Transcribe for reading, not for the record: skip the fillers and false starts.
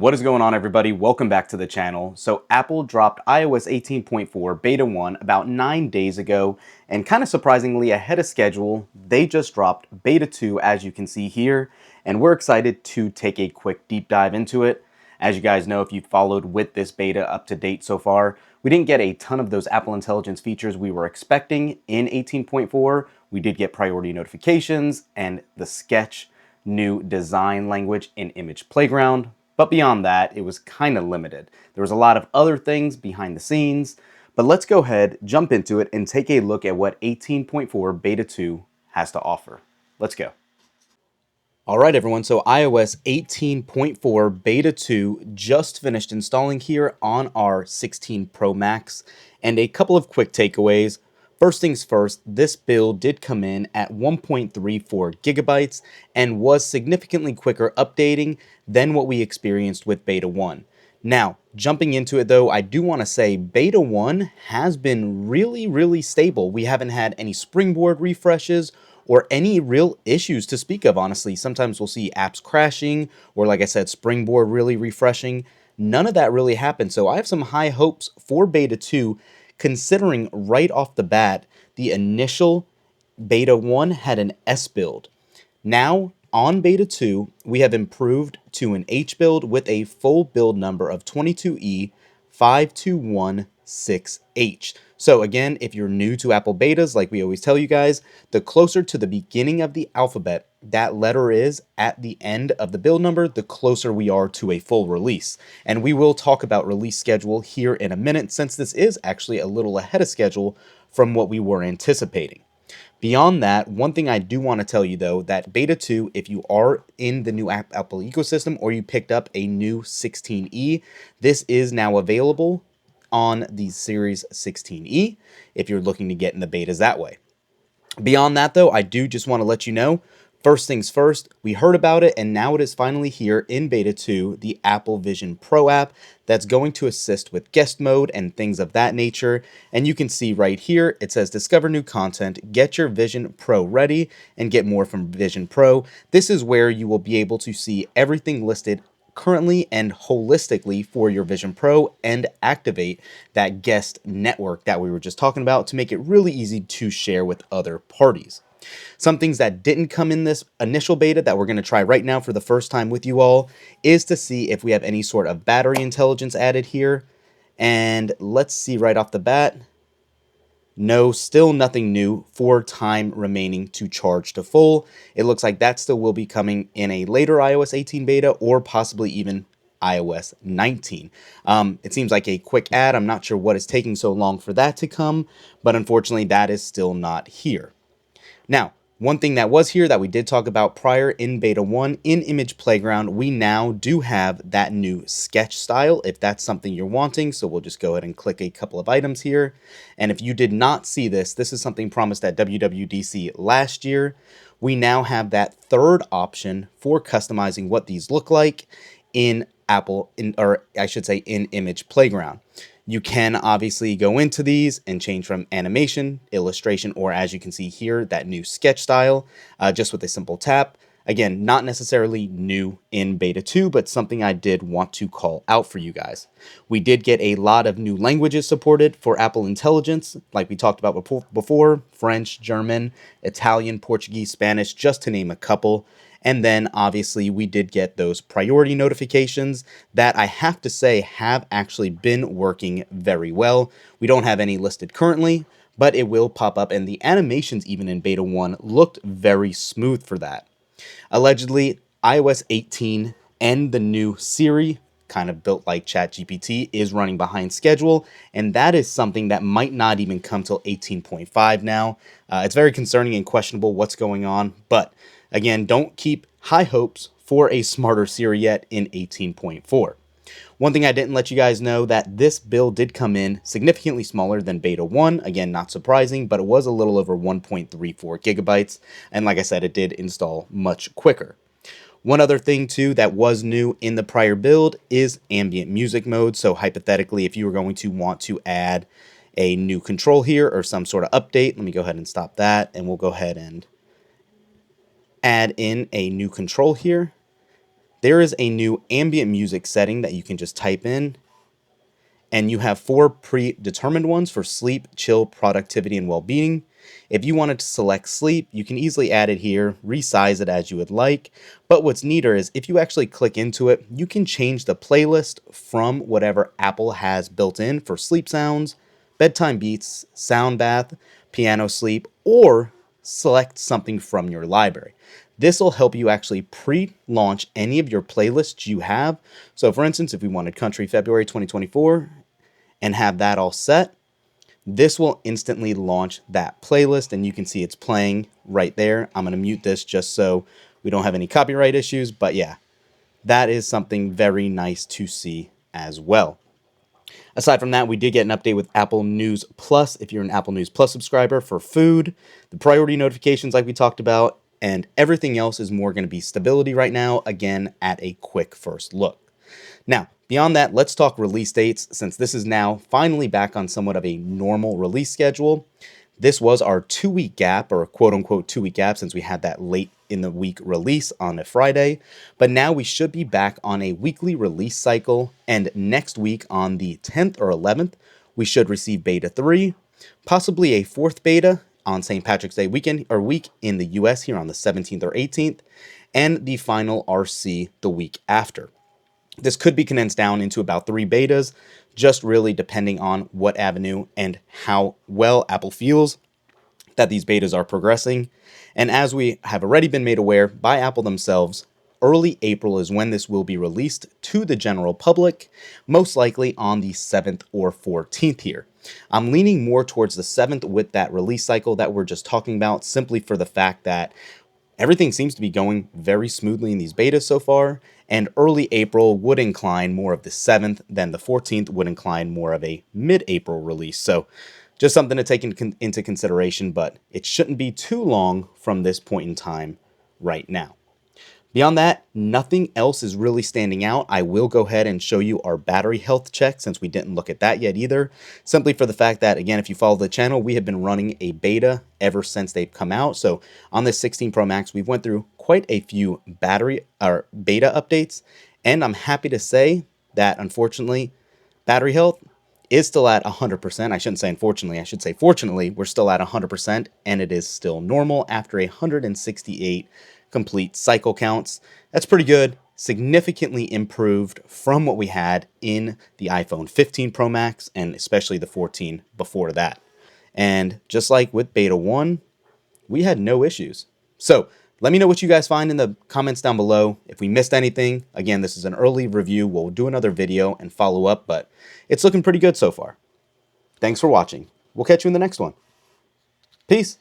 What is going on, everybody? Welcome back to the channel. So Apple dropped iOS 18.4 Beta 1 about 9 days ago, and kind of surprisingly ahead of schedule, they just dropped Beta 2, as you can see here, and we're excited to take a quick deep dive into it. As you guys know, if you've followed with this beta up to date so far, we didn't get a ton of those Apple Intelligence features we were expecting in 18.4. We did get priority notifications and the Sketch new design language in Image Playground. But beyond that, it was kind of limited. There was a lot of other things behind the scenes, but let's go ahead, jump into it, and take a look at what 18.4 Beta 2 has to offer. Let's go. All right, everyone, so iOS 18.4 Beta 2 just finished installing here on our 16 Pro Max, and a couple of quick takeaways. First things first, this build did come in at 1.34 gigabytes and was significantly quicker updating than what we experienced with Beta 1. Now, jumping into it though, I do want to say Beta 1 has been really stable. We haven't had any springboard refreshes or any real issues to speak of, honestly. Sometimes we'll see apps crashing or, like I said, springboard really refreshing. None of that really happened, so I have some high hopes for Beta 2, considering right off the bat, the initial Beta 1 had an S build. Now, on Beta 2, we have improved to an H build with a full build number of 22E52166H. So again, if you're new to Apple betas, like we always tell you guys, the closer to the beginning of the alphabet that letter is at the end of the build number, the closer we are to a full release. And we will talk about release schedule here in a minute, since this is actually a little ahead of schedule from what we were anticipating. Beyond that, one thing I do want to tell you though, that Beta 2, if you are in the new Apple ecosystem or you picked up a new 16E, this is now available on the Series 16E if you're looking to get in the betas that way. Beyond that though, I do just want to let you know, first things first, we heard about it and now it is finally here in Beta 2, the Apple Vision Pro app that's going to assist with guest mode and things of that nature. And you can see right here, it says discover new content, get your Vision Pro ready, and get more from Vision Pro. This is where you will be able to see everything listed currently and holistically for your Vision Pro and activate that guest network that we were just talking about to make it really easy to share with other parties. Some things that didn't come in this initial beta that we're going to try right now for the first time with you all is to see if we have any sort of battery intelligence added here. And let's see right off the bat. No, still nothing new for time remaining to charge to full. It looks like that still will be coming in a later iOS 18 beta or possibly even iOS 19. It seems like a quick add. I'm not sure what is taking so long for that to come, but unfortunately that is still not here. Now, one thing that was here that we did talk about prior in Beta 1, in Image Playground, we now do have that new sketch style, if that's something you're wanting. So we'll just go ahead and click a couple of items here. And if you did not see this, this is something promised at WWDC last year. We now have that third option for customizing what these look like in in Image Playground. You can obviously go into these and change from animation, illustration, or as you can see here, that new sketch style, just with a simple tap. Again, not necessarily new in Beta 2, but something I did want to call out for you guys. We did get a lot of new languages supported for Apple Intelligence, like we talked about before, French, German, Italian, Portuguese, Spanish, just to name a couple. And then obviously we did get those priority notifications that I have to say have actually been working very well. We don't have any listed currently, but it will pop up, and the animations even in Beta 1 looked very smooth for that. Allegedly, iOS 18 and the new Siri, kind of built like ChatGPT, is running behind schedule, and that is something that might not even come till 18.5 now. It's very concerning and questionable what's going on, but again, don't keep high hopes for a smarter Siri yet in 18.4. One thing I didn't let you guys know, that this build did come in significantly smaller than Beta 1. Again, not surprising, but it was a little over 1.34 gigabytes. And like I said, it did install much quicker. One other thing too that was new in the prior build is ambient music mode. So hypothetically, if you were going to want to add a new control here or some sort of update, let me go ahead and stop that, and we'll go ahead and add in a new control here. there is a new ambient music setting that you can just type in, and you have 4 predetermined ones for sleep, chill, productivity, and well-being. If you wanted to select sleep, you can easily add it here, resize it as you would like. But what's neater is if you actually click into it, you can change the playlist from whatever Apple has built in for sleep sounds, bedtime beats, sound bath, piano sleep, or select something from your library. This will help you actually pre-launch any of your playlists you have. So for instance, if we wanted Country February 2024 and have that all set, this will instantly launch that playlist, and you can see it's playing right there. I'm going to mute this just so we don't have any copyright issues, but yeah, that is something very nice to see as well. Aside from that, we did get an update with Apple News Plus. If you're an Apple News Plus subscriber for food, the priority notifications like we talked about, and everything else is more going to be stability right now, again, at a quick first look. Now, beyond that, let's talk release dates, since this is now finally back on somewhat of a normal release schedule. This was our 2-week gap, or quote unquote 2-week gap, since we had that late in the week release on a Friday. But now we should be back on a weekly release cycle, and next week on the 10th or 11th, we should receive beta 3, possibly a 4th beta on St. Patrick's Day weekend or week in the US here on the 17th or 18th, and the final RC the week after. This could be condensed down into about 3 betas, just really depending on what avenue and how well Apple feels that these betas are progressing. And as we have already been made aware by Apple themselves, early April is when this will be released to the general public, most likely on the 7th or 14th here. I'm leaning more towards the 7th with that release cycle that we're just talking about, simply for the fact that everything seems to be going very smoothly in these betas so far, and early April would incline more of the 7th, then the 14th would incline more of a mid-April release. So just something to take into consideration, but it shouldn't be too long from this point in time right now. Beyond that, nothing else is really standing out. I will go ahead and show you our battery health check, since we didn't look at that yet either. Simply for the fact that, again, if you follow the channel, we have been running a beta ever since they've come out. So on this 16 Pro Max, we've went through quite a few beta updates, and I'm happy to say that, unfortunately, battery health is still at 100%. I shouldn't say unfortunately, I should say fortunately, we're still at 100%, and it is still normal after 168 complete cycle counts. That's pretty good, significantly improved from what we had in the iPhone 15 Pro Max, and especially the 14 before that. And just like with Beta 1, we had no issues. So let me know what you guys find in the comments down below. If we missed anything, again, this is an early review. We'll do another video and follow up, but it's looking pretty good so far. Thanks for watching. We'll catch you in the next one. Peace.